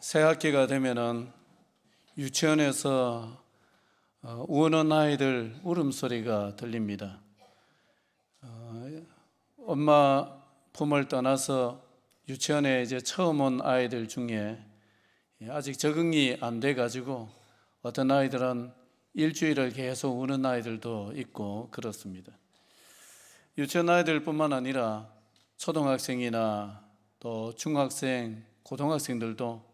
새 학기가 되면은 유치원에서 우는 아이들 울음소리가 들립니다. 엄마 품을 떠나서 유치원에 이제 처음 온 아이들 중에 아직 적응이 안 돼 가지고 어떤 아이들은 일주일을 계속 우는 아이들도 있고 그렇습니다. 유치원 아이들뿐만 아니라 초등학생이나 또 중학생, 고등학생들도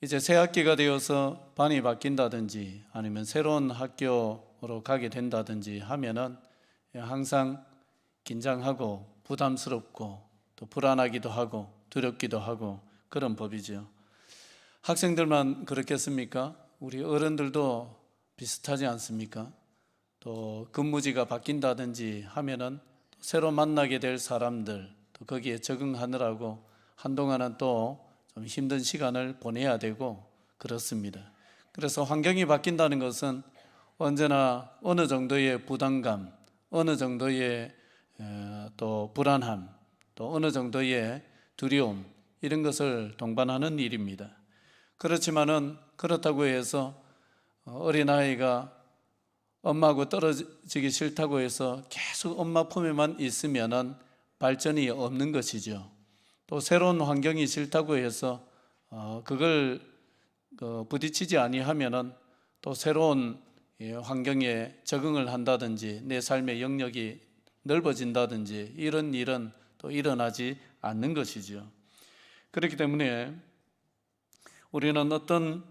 이제 새 학기가 되어서 반이 바뀐다든지 아니면 새로운 학교로 가게 된다든지 하면은 항상 긴장하고 부담스럽고 또 불안하기도 하고 두렵기도 하고 그런 법이죠. 학생들만 그렇겠습니까? 우리 어른들도 비슷하지 않습니까? 또 근무지가 바뀐다든지 하면은 또 새로 만나게 될 사람들 또 거기에 적응하느라고 한동안은 또 좀 힘든 시간을 보내야 되고 그렇습니다. 그래서 환경이 바뀐다는 것은 언제나 어느 정도의 부담감, 어느 정도의 또 불안함, 또 어느 정도의 두려움 이런 것을 동반하는 일입니다. 그렇지만은 그렇다고 해서 어린아이가 엄마하고 떨어지기 싫다고 해서 계속 엄마 품에만 있으면은 발전이 없는 것이죠. 또 새로운 환경이 싫다고 해서 그걸 부딪히지 아니하면은 또 새로운 환경에 적응을 한다든지 내 삶의 영역이 넓어진다든지 이런 일은 또 일어나지 않는 것이죠. 그렇기 때문에 우리는 어떤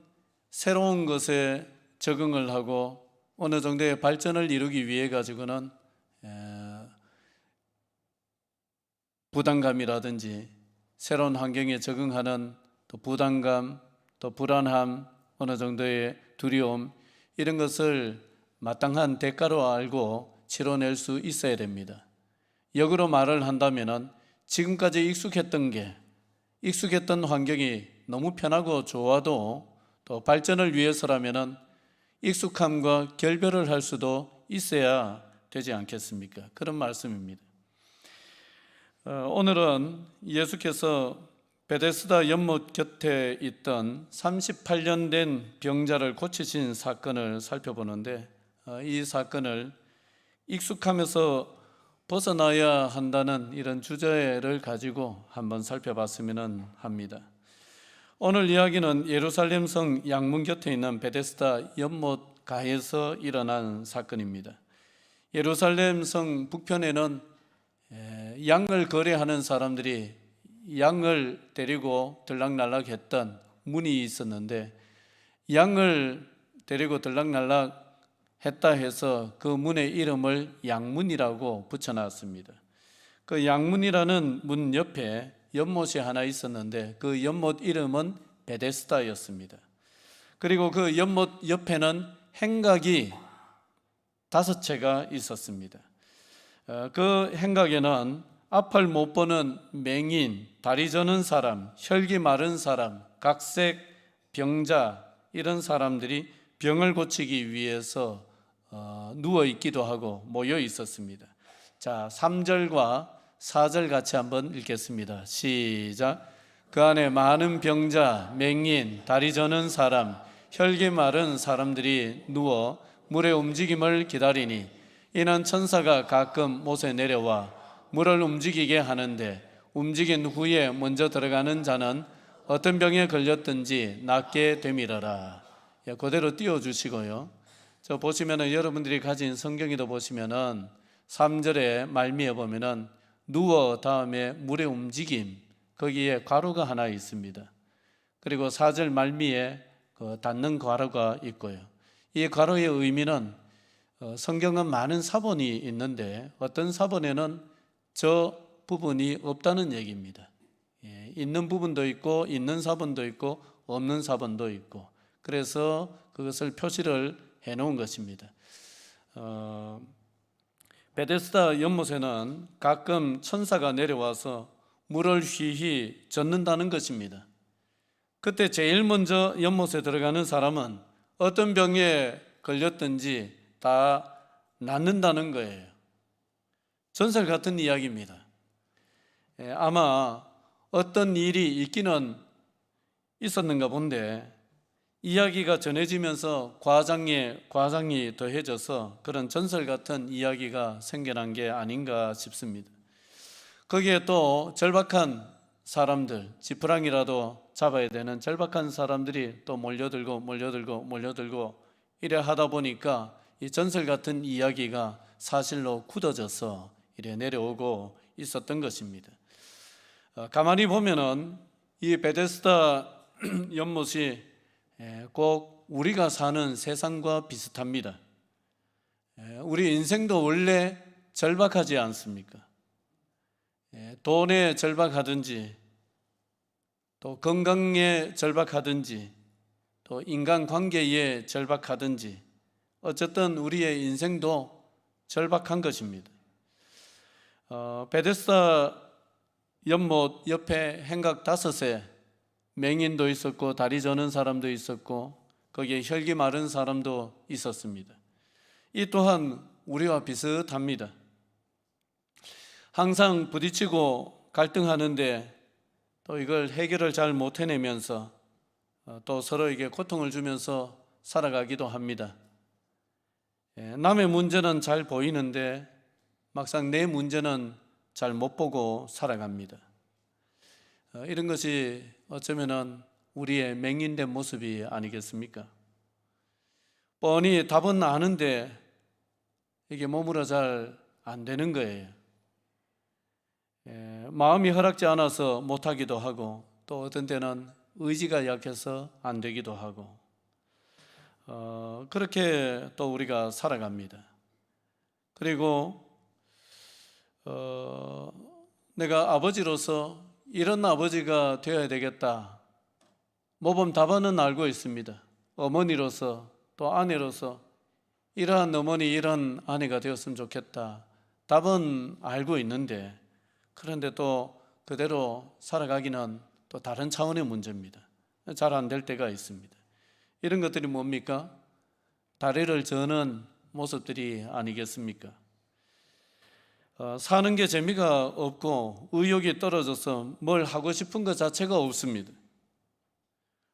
새로운 것에 적응을 하고 어느 정도의 발전을 이루기 위해 가지고는 부담감이라든지 새로운 환경에 적응하는 또 부담감, 또 불안함, 어느 정도의 두려움 이런 것을 마땅한 대가로 알고 치러낼 수 있어야 됩니다. 역으로 말을 한다면은 지금까지 익숙했던 환경이 너무 편하고 좋아도 또 발전을 위해서라면은 익숙함과 결별을 할 수도 있어야 되지 않겠습니까? 그런 말씀입니다. 오늘은 예수께서 베데스다 연못 곁에 있던 38년 된 병자를 고치신 사건을 살펴보는데 이 사건을 익숙함에서 벗어나야 한다는 이런 주제를 가지고 한번 살펴봤으면 합니다. 오늘 이야기는 예루살렘 성 양문 곁에 있는 베데스다 연못 가에서 일어난 사건입니다. 예루살렘 성 북편에는 양을 거래하는 사람들이 양을 데리고 들락날락 했던 문이 있었는데 양을 데리고 들락날락 했다 해서 그 문의 이름을 양문이라고 붙여놨습니다. 그 양문이라는 문 옆에 연못이 하나 있었는데 그 연못 이름은 베데스다였습니다. 그리고 그 연못 옆에는 행각이 5채가 있었습니다. 그 행각에는 앞을 못 보는 맹인, 다리 저는 사람, 혈기 마른 사람, 각색 병자 이런 사람들이 병을 고치기 위해서 누워 있기도 하고 모여 있었습니다. 자, 3절과 4절 같이 한번 읽겠습니다. 시작. 그 안에 많은 병자, 맹인, 다리 저는 사람, 혈기 마른 사람들이 누워 물의 움직임을 기다리니 이는 천사가 가끔 못에 내려와 물을 움직이게 하는데 움직인 후에 먼저 들어가는 자는 어떤 병에 걸렸든지 낫게 되밀어라. 그대로 띄워주시고요. 저 보시면은 여러분들이 가진 성경에도 보시면은 3절에 말미에 보면은 누워 다음에 물의 움직임 거기에 괄호가 하나 있습니다. 그리고 4절 말미에 닫는 괄호가 있고요. 이 괄호의 의미는 성경은 많은 사본이 있는데 어떤 사본에는 저 부분이 없다는 얘기입니다. 있는 부분도 있고 있는 사본도 있고 없는 사본도 있고 그래서 그것을 표시를 해놓은 것입니다. 베데스다 연못에는 가끔 천사가 내려와서 물을 휘휘 젓는다는 것입니다. 그때 제일 먼저 연못에 들어가는 사람은 어떤 병에 걸렸든지 다 낫는다는 거예요. 전설 같은 이야기입니다. 아마 어떤 일이 있기는 있었는가 본데 이야기가 전해지면서 과장이 더해져서 그런 전설 같은 이야기가 생겨난 게 아닌가 싶습니다. 거기에 또 절박한 사람들, 지푸라기라도 잡아야 되는 절박한 사람들이 또 몰려들고 이래 하다 보니까 이 전설 같은 이야기가 사실로 굳어져서 이래 내려오고 있었던 것입니다. 가만히 보면은 이 베데스다 연못이 꼭 우리가 사는 세상과 비슷합니다. 우리 인생도 원래 절박하지 않습니까? 돈에 절박하든지 또 건강에 절박하든지 또 인간관계에 절박하든지 어쨌든 우리의 인생도 절박한 것입니다. 베데스다 연못 옆에 행각 5에 맹인도 있었고 다리 저는 사람도 있었고 거기에 혈기 마른 사람도 있었습니다. 이 또한 우리와 비슷합니다. 항상 부딪히고 갈등하는데 또 이걸 해결을 잘 못 해내면서 또 서로에게 고통을 주면서 살아가기도 합니다. 남의 문제는 잘 보이는데 막상 내 문제는 잘 못 보고 살아갑니다. 이런 것이 어쩌면은 우리의 맹인된 모습이 아니겠습니까? 뻔히 답은 아는데 이게 몸으로 잘 안 되는 거예요. 마음이 허락지 않아서 못하기도 하고 또 어떤 때는 의지가 약해서 안 되기도 하고 그렇게 또 우리가 살아갑니다. 그리고 내가 아버지로서 이런 아버지가 되어야 되겠다. 모범 답안은 알고 있습니다. 어머니로서 또 아내로서 이러한 어머니 이런 아내가 되었으면 좋겠다. 답은 알고 있는데 그런데 또 그대로 살아가기는 또 다른 차원의 문제입니다. 잘 안 될 때가 있습니다. 이런 것들이 뭡니까? 다리를 저는 모습들이 아니겠습니까? 사는 게 재미가 없고 의욕이 떨어져서 뭘 하고 싶은 것 자체가 없습니다.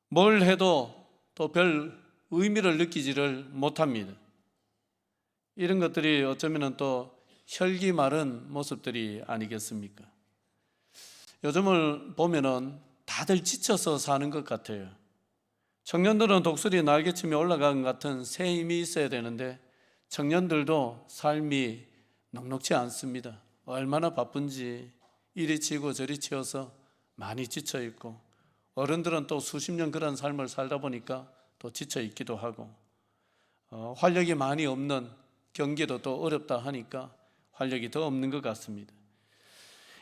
뭘 해도 또 별 의미를 느끼지를 못합니다. 이런 것들이 어쩌면 또 혈기 마른 모습들이 아니겠습니까? 요즘을 보면은 다들 지쳐서 사는 것 같아요. 청년들은 독수리 날개치며 올라간 같은 새 힘이 있어야 되는데 청년들도 삶이 넉넉지 않습니다. 얼마나 바쁜지 이리 치고 저리 치여서 많이 지쳐 있고 어른들은 또 수십 년 그런 삶을 살다 보니까 또 지쳐 있기도 하고 활력이 많이 없는 경기도 또 어렵다 하니까 활력이 더 없는 것 같습니다.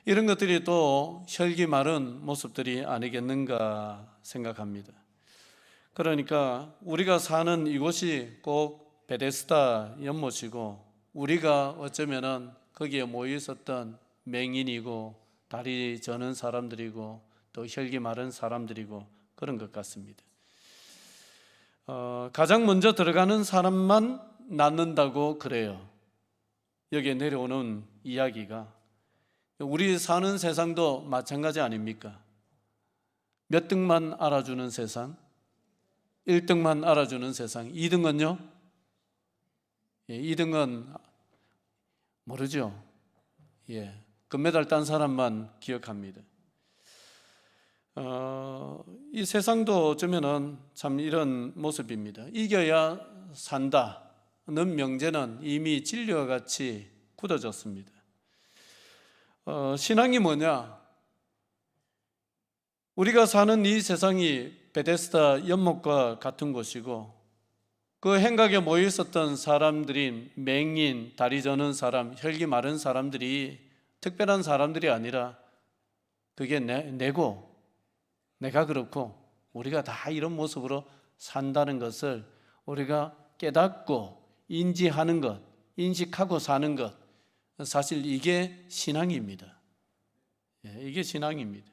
이런 것들이 또 혈기 마른 모습들이 아니겠는가 생각합니다. 그러니까 우리가 사는 이곳이 꼭 베데스다 연못이고 우리가 어쩌면은 거기에 모여 있었던 맹인이고 다리 저는 사람들이고 또 혈기 마른 사람들이고 그런 것 같습니다. 가장 먼저 들어가는 사람만 낫는다고 그래요. 여기에 내려오는 이야기가 우리 사는 세상도 마찬가지 아닙니까? 몇 등만 알아주는 세상, 1등만 알아주는 세상, 2등은요? 2등은 모르죠. 금메달 딴 사람만 기억합니다. 이 세상도 어쩌면은 참 이런 모습입니다. 이겨야 산다는 명제는 이미 진리와 같이 굳어졌습니다. 신앙이 뭐냐? 우리가 사는 이 세상이 베데스다 연못과 같은 곳이고 그 행각에 모여 있었던 사람들인 맹인, 다리 저는 사람, 혈기 마른 사람들이 특별한 사람들이 아니라 그게 내가 그렇고 우리가 다 이런 모습으로 산다는 것을 우리가 깨닫고 인지하는 것, 인식하고 사는 것, 사실 이게 신앙입니다. 이게 신앙입니다.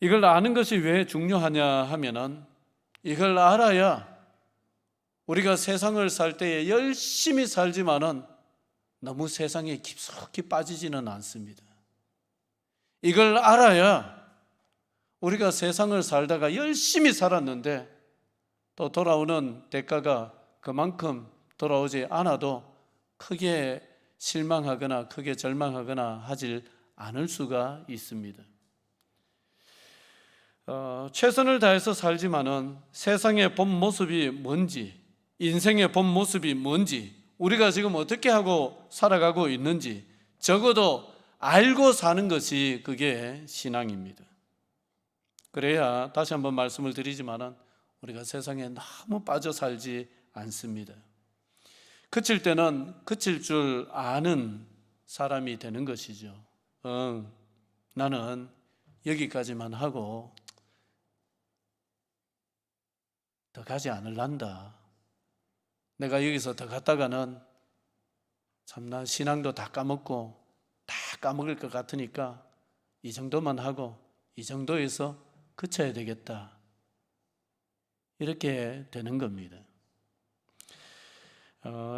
이걸 아는 것이 왜 중요하냐 하면은 이걸 알아야 우리가 세상을 살 때에 열심히 살지만은 너무 세상에 깊숙이 빠지지는 않습니다. 이걸 알아야 우리가 세상을 살다가 열심히 살았는데 또 돌아오는 대가가 그만큼 돌아오지 않아도 크게 실망하거나 크게 절망하거나 하질 않을 수가 있습니다. 최선을 다해서 살지만은 세상의 본 모습이 뭔지, 인생의 본 모습이 뭔지, 우리가 지금 어떻게 하고 살아가고 있는지 적어도 알고 사는 것이 그게 신앙입니다. 그래야 다시 한번 말씀을 드리지만은 우리가 세상에 너무 빠져 살지 않습니다. 그칠 때는 그칠 줄 아는 사람이 되는 것이죠. 나는 여기까지만 하고 더 가지 않을란다. 내가 여기서 더 갔다가는 참나 신앙도 다 까먹고 다 까먹을 것 같으니까 이 정도만 하고 이 정도에서 그쳐야 되겠다. 이렇게 되는 겁니다.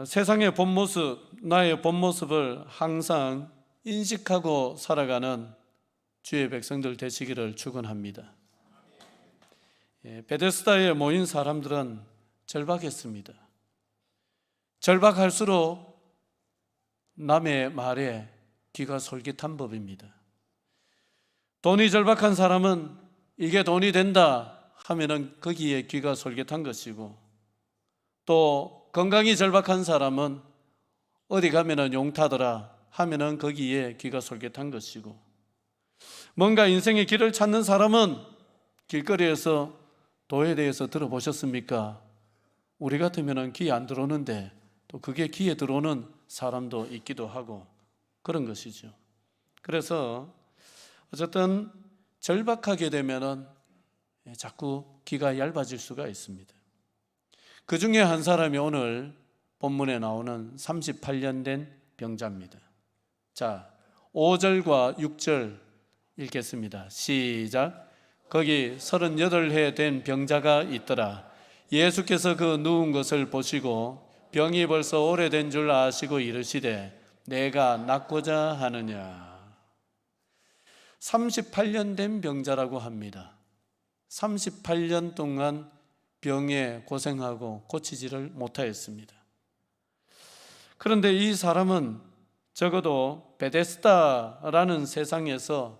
세상의 본 모습, 나의 본 모습을 항상 인식하고 살아가는 주의 백성들 되시기를 축원합니다. 베데스다에 모인 사람들은 절박했습니다. 절박할수록 남의 말에 귀가 솔깃한 법입니다. 돈이 절박한 사람은 이게 돈이 된다 하면은 거기에 귀가 솔깃한 것이고, 또 건강이 절박한 사람은 어디 가면은 용타더라 하면은 거기에 귀가 솔깃한 것이고, 뭔가 인생의 길을 찾는 사람은 길거리에서 도에 대해서 들어보셨습니까? 우리 같으면은 귀에 안 들어오는데 또 그게 귀에 들어오는 사람도 있기도 하고 그런 것이죠. 그래서 어쨌든 절박하게 되면은 자꾸 귀가 얇아질 수가 있습니다. 그 중에 한 사람이 오늘 본문에 나오는 38년 된 병자입니다. 자, 5절과 6절 읽겠습니다. 시작. 거기 38해 된 병자가 있더라. 예수께서 그 누운 것을 보시고 병이 벌써 오래된 줄 아시고 이르시되 내가 낫고자 하느냐. 38년 된 병자라고 합니다. 38년 동안 병에 고생하고 고치지를 못하였습니다. 그런데 이 사람은 적어도 베데스다라는 세상에서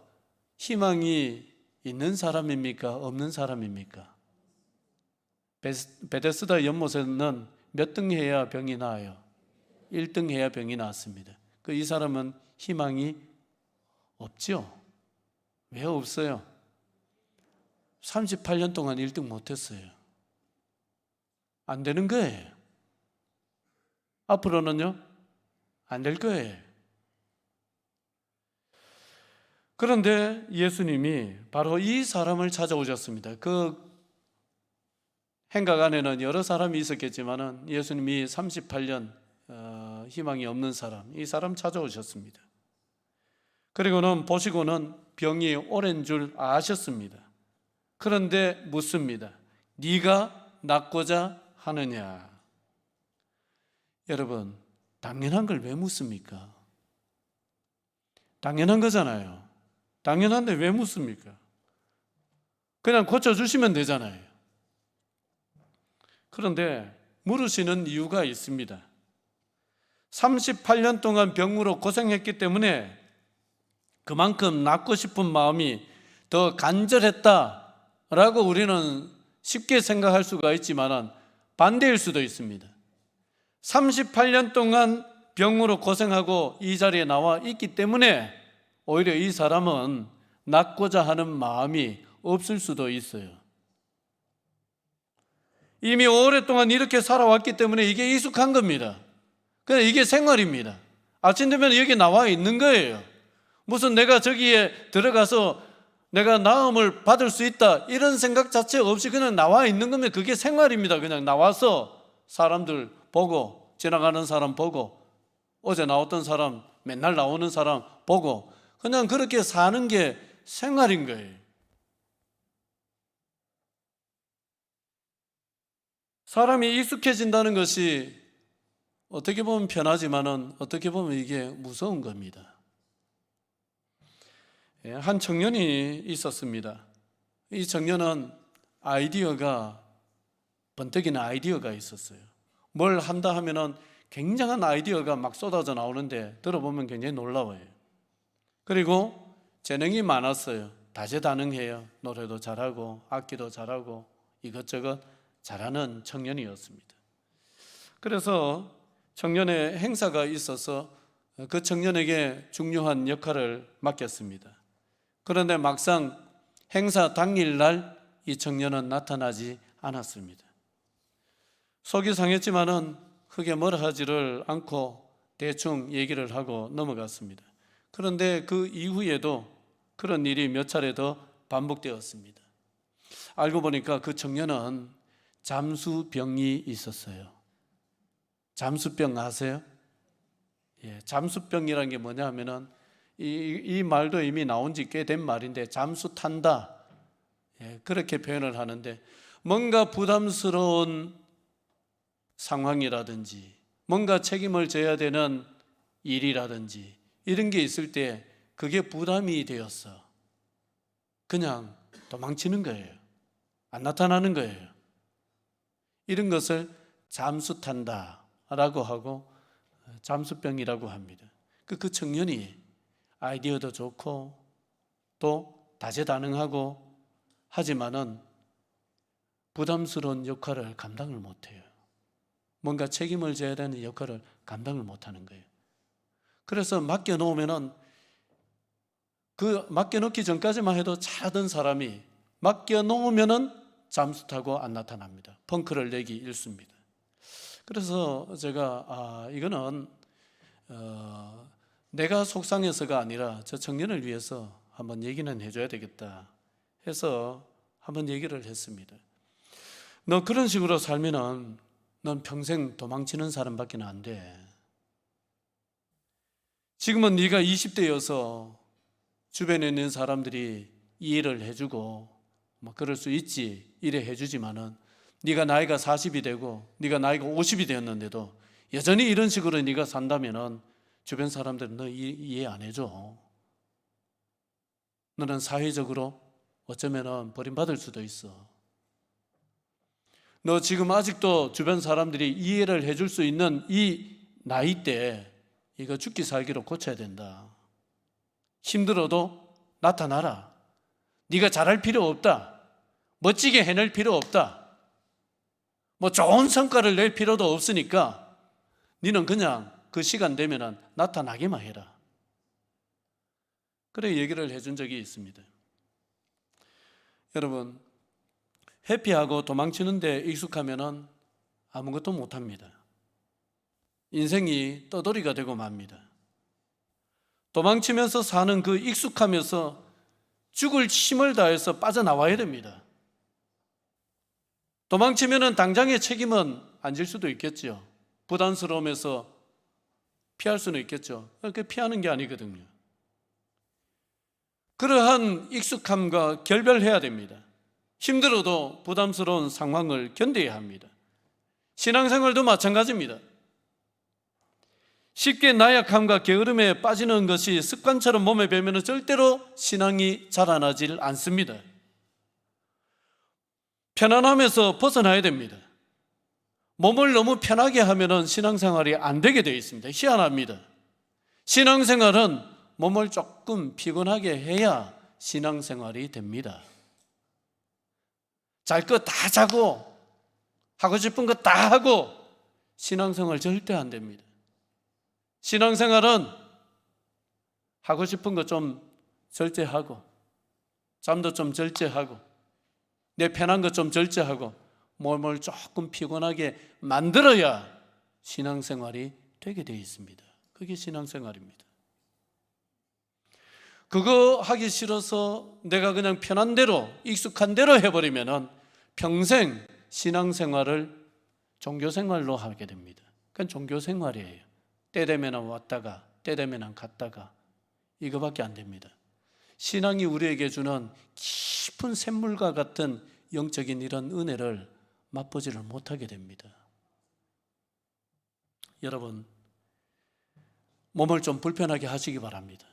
희망이 있는 사람입니까? 없는 사람입니까? 베데스다 연못에는 몇 등 해야 병이 나아요? 1등 해야 병이 나았습니다. 이 사람은 희망이 없죠? 왜 없어요? 38년 동안 1등 못했어요. 안 되는 거예요. 앞으로는요? 안 될 거예요. 그런데 예수님이 바로 이 사람을 찾아오셨습니다. 그 행각 안에는 여러 사람이 있었겠지만 예수님이 38년 희망이 없는 사람, 이 사람 찾아오셨습니다. 그리고는 보시고는 병이 오랜 줄 아셨습니다. 그런데 묻습니다. 네가 낫고자 하느냐? 여러분, 당연한 걸 왜 묻습니까? 당연한 거잖아요. 당연한데 왜 묻습니까? 그냥 고쳐주시면 되잖아요. 그런데 물으시는 이유가 있습니다. 38년 동안 병으로 고생했기 때문에 그만큼 낫고 싶은 마음이 더 간절했다라고 우리는 쉽게 생각할 수가 있지만 반대일 수도 있습니다. 38년 동안 병으로 고생하고 이 자리에 나와 있기 때문에 오히려 이 사람은 낫고자 하는 마음이 없을 수도 있어요. 이미 오랫동안 이렇게 살아왔기 때문에 이게 익숙한 겁니다. 그냥 이게 생활입니다. 아침 되면 여기 나와 있는 거예요. 무슨 내가 저기에 들어가서 내가 나음을 받을 수 있다 이런 생각 자체 없이 그냥 나와 있는 겁니다. 그게 생활입니다. 그냥 나와서 사람들 보고, 지나가는 사람 보고, 어제 나왔던 사람, 맨날 나오는 사람 보고 그냥 그렇게 사는 게 생활인 거예요. 사람이 익숙해진다는 것이 어떻게 보면 편하지만은 어떻게 보면 이게 무서운 겁니다. 한 청년이 있었습니다. 이 청년은 아이디어가 번뜩이는 아이디어가 있었어요. 뭘 한다 하면은 굉장한 아이디어가 막 쏟아져 나오는데 들어보면 굉장히 놀라워요. 그리고 재능이 많았어요. 다재다능해요. 노래도 잘하고 악기도 잘하고 이것저것 잘하는 청년이었습니다. 그래서 청년의 행사가 있어서 그 청년에게 중요한 역할을 맡겼습니다. 그런데 막상 행사 당일날 이 청년은 나타나지 않았습니다. 속이 상했지만은 크게 뭐라 하지를 않고 대충 얘기를 하고 넘어갔습니다. 그런데 그 이후에도 그런 일이 몇 차례 더 반복되었습니다. 알고 보니까 그 청년은 잠수병이 있었어요. 잠수병 아세요? 예, 잠수병이라는 게 뭐냐 하면은 이 말도 이미 나온 지 꽤 된 말인데 잠수 탄다. 예, 그렇게 표현을 하는데 뭔가 부담스러운 상황이라든지 뭔가 책임을 져야 되는 일이라든지 이런 게 있을 때 그게 부담이 되었어. 그냥 도망치는 거예요. 안 나타나는 거예요. 이런 것을 잠수 탄다라고 하고 잠수병이라고 합니다. 그 청년이 아이디어도 좋고 또 다재다능하고 하지만은 부담스러운 역할을 감당을 못해요. 뭔가 책임을 져야 되는 역할을 감당을 못하는 거예요. 그래서 맡겨놓으면은 그 맡겨놓기 전까지만 해도 잘하던 사람이 맡겨놓으면은 잠수 타고 안 나타납니다. 펑크를 내기 일쑤입니다. 그래서 제가 이거는 내가 속상해서가 아니라 저 청년을 위해서 한번 얘기는 해줘야 되겠다 해서 한번 얘기를 했습니다. 너 그런 식으로 살면은 넌 평생 도망치는 사람밖에 안 돼. 지금은 네가 20대여서 주변에 있는 사람들이 이해를 해주고 뭐 그럴 수 있지 이래 해주지만은 네가 나이가 40이 되고 네가 나이가 50이 되었는데도 여전히 이런 식으로 네가 산다면은 주변 사람들은 너 이해 안 해줘. 너는 사회적으로 어쩌면은 버림받을 수도 있어. 너 지금 아직도 주변 사람들이 이해를 해줄 수 있는 이 나이 때 이거 죽기 살기로 고쳐야 된다. 힘들어도 나타나라. 네가 잘할 필요 없다. 멋지게 해낼 필요 없다. 뭐 좋은 성과를 낼 필요도 없으니까 너는 그냥 그 시간 되면 나타나기만 해라. 그래 얘기를 해준 적이 있습니다. 여러분, 회피하고 도망치는 데 익숙하면 아무것도 못합니다. 인생이 떠돌이가 되고 맙니다. 도망치면서 사는 그 익숙하면서 죽을 힘을 다해서 빠져나와야 됩니다. 도망치면 당장의 책임은 안 질 수도 있겠죠. 부담스러우면서 피할 수는 있겠죠. 그렇게 피하는 게 아니거든요. 그러한 익숙함과 결별해야 됩니다. 힘들어도 부담스러운 상황을 견뎌야 합니다. 신앙생활도 마찬가지입니다. 쉽게 나약함과 게으름에 빠지는 것이 습관처럼 몸에 배면 절대로 신앙이 자라나질 않습니다. 편안함에서 벗어나야 됩니다. 몸을 너무 편하게 하면 신앙생활이 안 되게 되어 있습니다. 희한합니다. 신앙생활은 몸을 조금 피곤하게 해야 신앙생활이 됩니다. 잘 거 다 자고 하고 싶은 거 다 하고 신앙생활 절대 안 됩니다. 신앙생활은 하고 싶은 거 좀 절제하고 잠도 좀 절제하고 내 편한 거 좀 절제하고 몸을 조금 피곤하게 만들어야 신앙생활이 되게 되어 있습니다. 그게 신앙생활입니다. 그거 하기 싫어서 내가 그냥 편한 대로 익숙한 대로 해버리면 평생 신앙생활을 종교생활로 하게 됩니다. 그건 종교생활이에요. 때 되면 왔다가 때 되면 갔다가 이거밖에 안 됩니다. 신앙이 우리에게 주는 깊은 샘물과 같은 영적인 이런 은혜를 맛보지를 못하게 됩니다. 여러분, 몸을 좀 불편하게 하시기 바랍니다.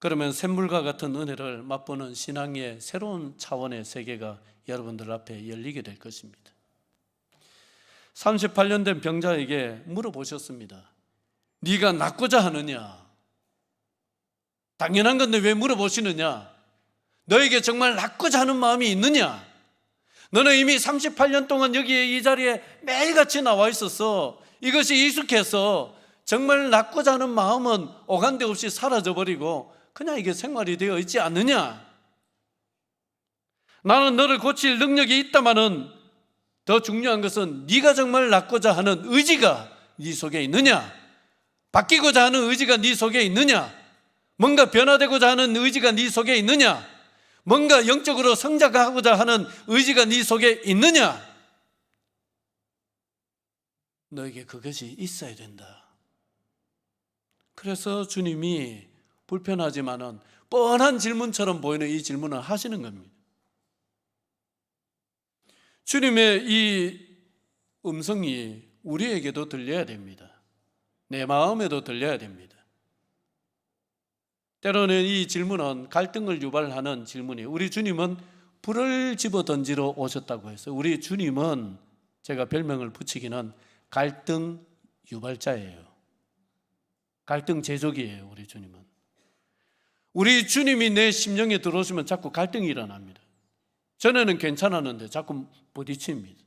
그러면 샘물과 같은 은혜를 맛보는 신앙의 새로운 차원의 세계가 여러분들 앞에 열리게 될 것입니다. 38년 된 병자에게 물어보셨습니다. 네가 낫고자 하느냐? 당연한 건데 왜 물어보시느냐? 너에게 정말 낫고자 하는 마음이 있느냐? 너는 이미 38년 동안 여기에 이 자리에 매일같이 나와 있어서 이것이 익숙해서 정말 낫고자 하는 마음은 오간데 없이 사라져버리고 그냥 이게 생활이 되어 있지 않느냐? 나는 너를 고칠 능력이 있다마는 더 중요한 것은 네가 정말 낫고자 하는 의지가 네 속에 있느냐? 바뀌고자 하는 의지가 네 속에 있느냐? 뭔가 변화되고자 하는 의지가 네 속에 있느냐? 뭔가 영적으로 성장하고자 하는 의지가 네 속에 있느냐? 너에게 그것이 있어야 된다. 그래서 주님이 불편하지만은 뻔한 질문처럼 보이는 이 질문을 하시는 겁니다. 주님의 이 음성이 우리에게도 들려야 됩니다. 내 마음에도 들려야 됩니다. 때로는 이 질문은 갈등을 유발하는 질문이에요. 우리 주님은 불을 집어 던지러 오셨다고 했어요. 우리 주님은 제가 별명을 붙이기는 갈등 유발자예요. 갈등 제조기예요. 우리 주님은. 우리 주님이 내 심령에 들어오시면 자꾸 갈등이 일어납니다. 전에는 괜찮았는데 자꾸 부딪힙니다.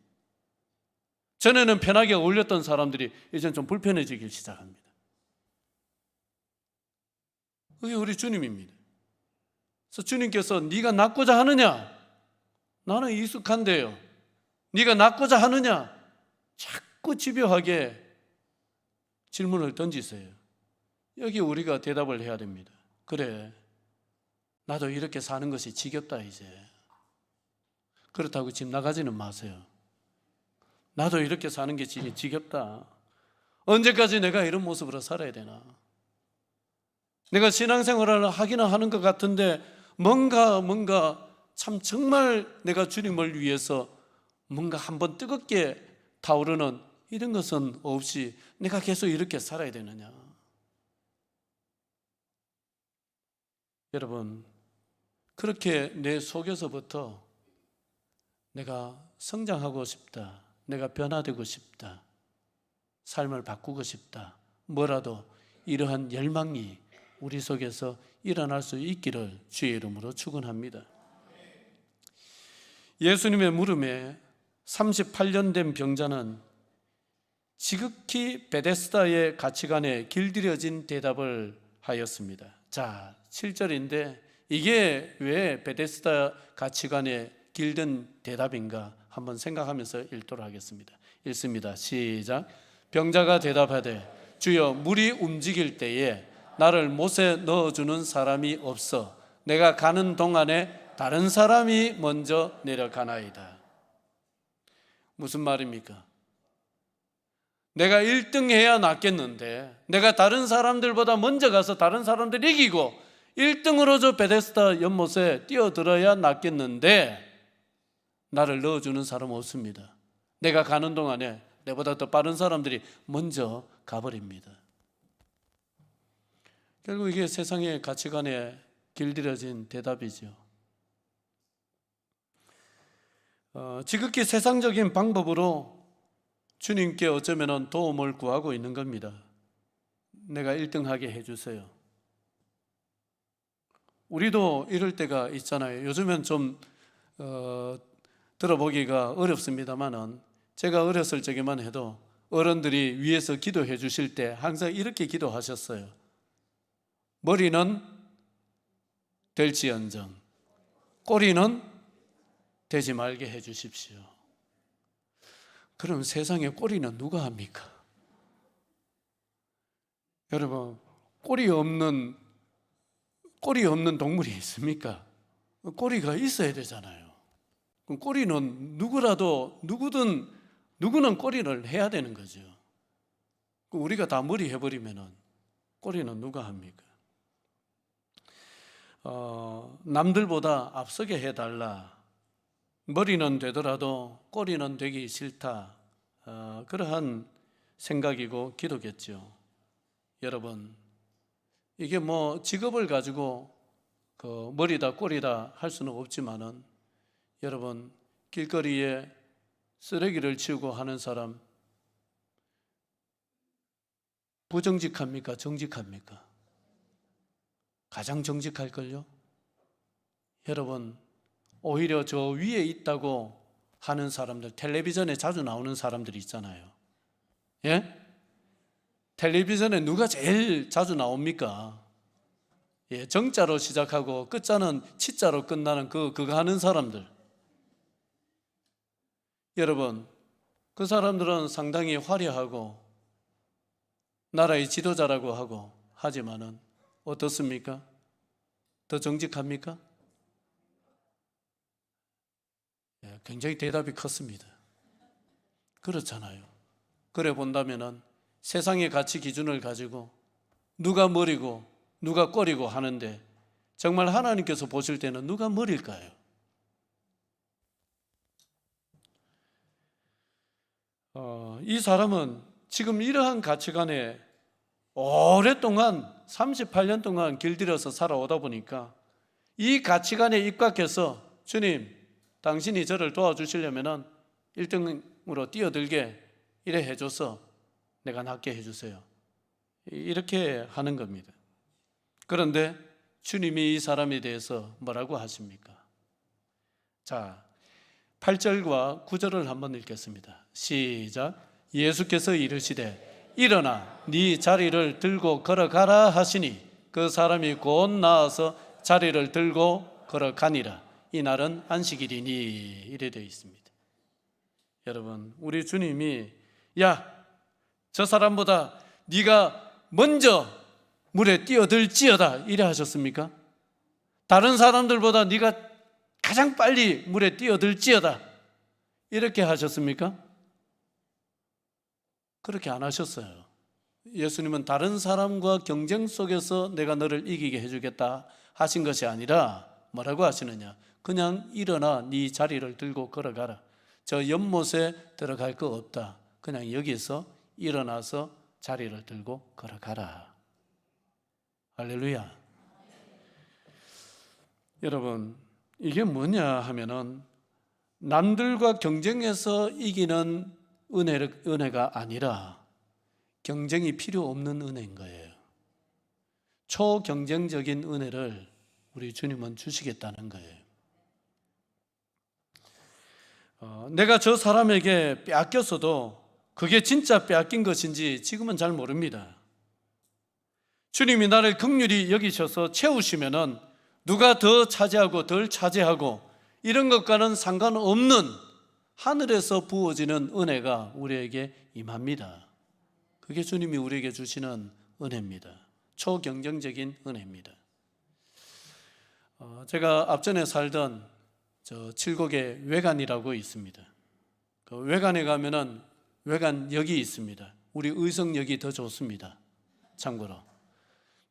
전에는 편하게 어울렸던 사람들이 이제는 좀 불편해지기 시작합니다. 그게 우리 주님입니다. 그래서 주님께서 네가 낫고자 하느냐? 나는 익숙한데요. 네가 낫고자 하느냐? 자꾸 집요하게 질문을 던지세요. 여기 우리가 대답을 해야 됩니다. 그래, 나도 이렇게 사는 것이 지겹다 이제. 그렇다고 집 나가지는 마세요. 나도 이렇게 사는 게 지겹다. 언제까지 내가 이런 모습으로 살아야 되나? 내가 신앙생활을 하기는 하는 것 같은데 뭔가 참 정말 내가 주님을 위해서 뭔가 한번 뜨겁게 타오르는 이런 것은 없이 내가 계속 이렇게 살아야 되느냐? 여러분, 그렇게 내 속에서부터 내가 성장하고 싶다, 내가 변화되고 싶다, 삶을 바꾸고 싶다, 뭐라도 이러한 열망이 우리 속에서 일어날 수 있기를 주의 이름으로 축원합니다. 예수님의 물음에 38년 된 병자는 지극히 베데스다의 가치관에 길들여진 대답을 하였습니다. 자, 7절인데 이게 왜 베데스다 가치관에 길든 대답인가 한번 생각하면서 읽도록 하겠습니다. 읽습니다. 시작. 병자가 대답하되 주여, 물이 움직일 때에 나를 못에 넣어주는 사람이 없어 내가 가는 동안에 다른 사람이 먼저 내려가나이다. 무슨 말입니까? 내가 1등 해야 낫겠는데 내가 다른 사람들보다 먼저 가서 다른 사람들 이기고 1등으로 저 베데스다 연못에 뛰어들어야 낫겠는데 나를 넣어주는 사람 없습니다. 내가 가는 동안에 내보다 더 빠른 사람들이 먼저 가버립니다. 결국 이게 세상의 가치관에 길들여진 대답이죠. 지극히 세상적인 방법으로 주님께 어쩌면 도움을 구하고 있는 겁니다. 내가 1등하게 해주세요. 우리도 이럴 때가 있잖아요. 요즘엔 좀 들어보기가 어렵습니다만은 제가 어렸을 적에만 해도 어른들이 위에서 기도해 주실 때 항상 이렇게 기도하셨어요. 머리는 될지언정 꼬리는 되지 말게 해 주십시오. 그럼 세상에 꼬리는 누가 합니까? 여러분, 꼬리 없는 동물이 있습니까? 꼬리가 있어야 되잖아요. 그럼 꼬리는 누구는 꼬리를 해야 되는 거죠. 우리가 다 머리 해버리면은 꼬리는 누가 합니까? 남들보다 앞서게 해달라. 머리는 되더라도 꼬리는 되기 싫다. 그러한 생각이고 기도겠죠. 여러분, 이게 뭐 직업을 가지고 머리다 꼬리다 할 수는 없지만은, 여러분, 길거리에 쓰레기를 치우고 하는 사람 부정직합니까? 정직합니까? 가장 정직할걸요? 여러분, 오히려 저 위에 있다고 하는 사람들, 텔레비전에 자주 나오는 사람들이 있잖아요. 예? 텔레비전에 누가 제일 자주 나옵니까? 예, 정자로 시작하고 끝자는 치자로 끝나는 그거 하는 사람들. 여러분, 그 사람들은 상당히 화려하고 나라의 지도자라고 하고 하지만은 어떻습니까? 더 정직합니까? 예, 굉장히 대답이 컸습니다. 그렇잖아요. 그래 본다면은 세상의 가치 기준을 가지고 누가 머리고 누가 꼬리고 하는데, 정말 하나님께서 보실 때는 누가 머리일까요? 이 사람은 지금 이러한 가치관에 오랫동안 38년 동안 길들여서 살아오다 보니까 이 가치관에 입각해서, 주님, 당신이 저를 도와주시려면 1등으로 뛰어들게 이래 해줘서 내가 낫게 해주세요, 이렇게 하는 겁니다. 그런데 주님이 이 사람에 대해서 뭐라고 하십니까? 자, 8절과 9절을 한번 읽겠습니다. 시작. 예수께서 이르시되 일어나 네 자리를 들고 걸어가라 하시니 그 사람이 곧 나아서 자리를 들고 걸어가니라. 이날은 안식일이니, 이래 되어 있습니다. 여러분, 우리 주님이 야, 저 사람보다 네가 먼저 물에 뛰어들지어다 이래 하셨습니까? 다른 사람들보다 네가 가장 빨리 물에 뛰어들지어다 이렇게 하셨습니까? 그렇게 안 하셨어요. 예수님은 다른 사람과 경쟁 속에서 내가 너를 이기게 해주겠다 하신 것이 아니라 뭐라고 하시느냐? 그냥 일어나 네 자리를 들고 걸어가라. 저 연못에 들어갈 거 없다. 그냥 여기서 일어나서 자리를 들고 걸어가라. 할렐루야. 여러분, 이게 뭐냐 하면은 남들과 경쟁해서 이기는 은혜가 아니라 경쟁이 필요 없는 은혜인 거예요. 초경쟁적인 은혜를 우리 주님은 주시겠다는 거예요. 내가 저 사람에게 빼앗겼어도 그게 진짜 빼앗긴 것인지 지금은 잘 모릅니다. 주님이 나를 긍휼히 여기셔서 채우시면은 누가 더 차지하고 덜 차지하고 이런 것과는 상관없는 하늘에서 부어지는 은혜가 우리에게 임합니다. 그게 주님이 우리에게 주시는 은혜입니다. 초경쟁적인 은혜입니다. 제가 앞전에 살던 저 칠곡에 외관이라고 있습니다. 그 외관에 가면은 외관역이 있습니다. 우리 의성역이 더 좋습니다. 참고로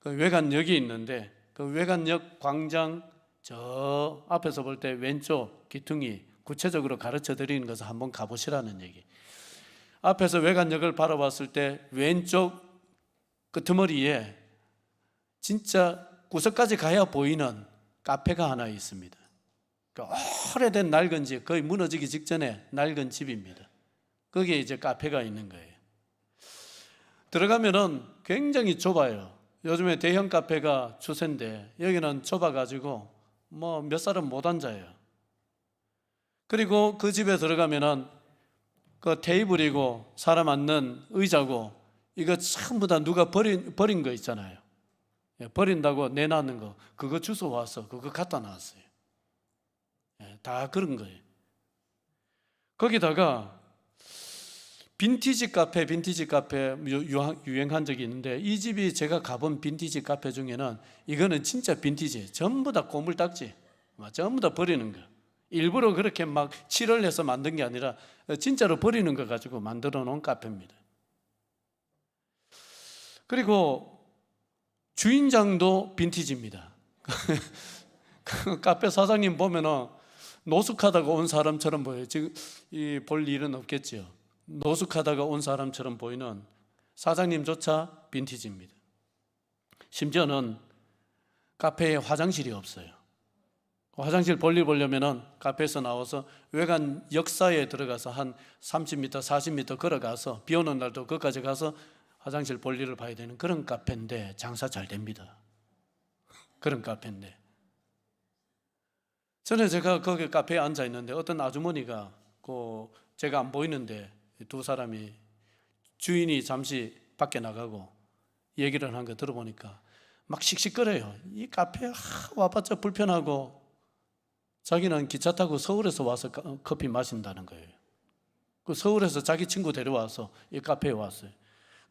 그 외관역이 있는데 그 외관역 광장 저 앞에서 볼 때 왼쪽 기퉁이 구체적으로 가르쳐 드리는 것을 한번 가보시라는 얘기. 앞에서 외관역을 바라봤을 때 왼쪽 끄트머리에 진짜 구석까지 가야 보이는 카페가 하나 있습니다. 오래된 낡은 집, 거의 무너지기 직전에 낡은 집입니다. 거기에 이제 카페가 있는 거예요. 들어가면은 굉장히 좁아요. 요즘에 대형 카페가 추세인데 여기는 좁아가지고 뭐 몇 사람 못 앉아요. 그리고 그 집에 들어가면은 그 테이블이고 사람 앉는 의자고 이거 전부 다 누가 버린 거 있잖아요. 버린다고 내놨는 거 그거 주워 와서 그거 갖다 놨어요. 다 그런 거예요. 거기다가 빈티지 카페 유행한 적이 있는데 이 집이 제가 가본 빈티지 카페 중에는 이거는 진짜 빈티지, 전부 다 고물딱지, 전부 다 버리는 거. 일부러 그렇게 막 칠을 해서 만든 게 아니라 진짜로 버리는 거 가지고 만들어 놓은 카페입니다. 그리고 주인장도 빈티지입니다. 그 카페 사장님 보면은 노숙하다가 온 사람처럼 보여요. 지금 볼 일은 없겠지요. 노숙하다가 온 사람처럼 보이는 사장님조차 빈티지입니다. 심지어는 카페에 화장실이 없어요. 화장실 볼일 보려면은 카페에서 나와서 외관 역사에 들어가서 한 30m, 40m 걸어가서 비 오는 날도 거기까지 가서 화장실 볼일을 봐야 되는 그런 카페인데 장사 잘 됩니다. 그런 카페인데 전에 제가 거기 카페에 앉아 있는데 어떤 아주머니가 제가 안 보이는데 두 사람이 주인이 잠시 밖에 나가고 얘기를 한 거 들어보니까 막 씩씩거려요. 이 카페 와봤자 불편하고 자기는 기차 타고 서울에서 와서 커피 마신다는 거예요. 그 서울에서 자기 친구 데려와서 이 카페에 왔어요.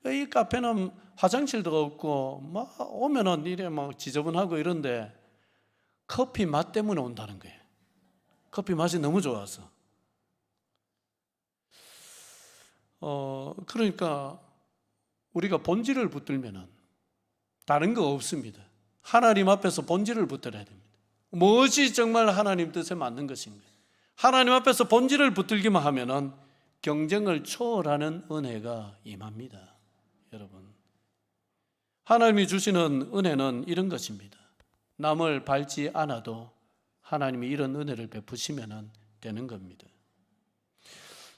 이 카페는 화장실도 없고 막 오면은 이래 막 지저분하고 이런데 커피 맛 때문에 온다는 거예요. 커피 맛이 너무 좋아서. 그러니까 우리가 본질을 붙들면은 다른 거 없습니다. 하나님 앞에서 본질을 붙들어야 됩니다. 무엇이 정말 하나님 뜻에 맞는 것인가? 하나님 앞에서 본질을 붙들기만 하면은 경쟁을 초월하는 은혜가 임합니다. 여러분, 하나님이 주시는 은혜는 이런 것입니다. 남을 밟지 않아도 하나님이 이런 은혜를 베푸시면 되는 겁니다.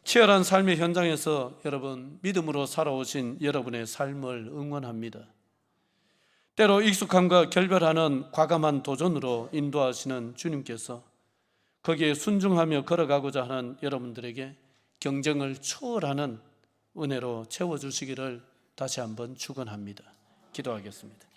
치열한 삶의 현장에서 여러분 믿음으로 살아오신 여러분의 삶을 응원합니다. 때로 익숙함과 결별하는 과감한 도전으로 인도하시는 주님께서 거기에 순종하며 걸어가고자 하는 여러분들에게 경쟁을 초월하는 은혜로 채워주시기를 다시 한번 축원합니다. 기도하겠습니다.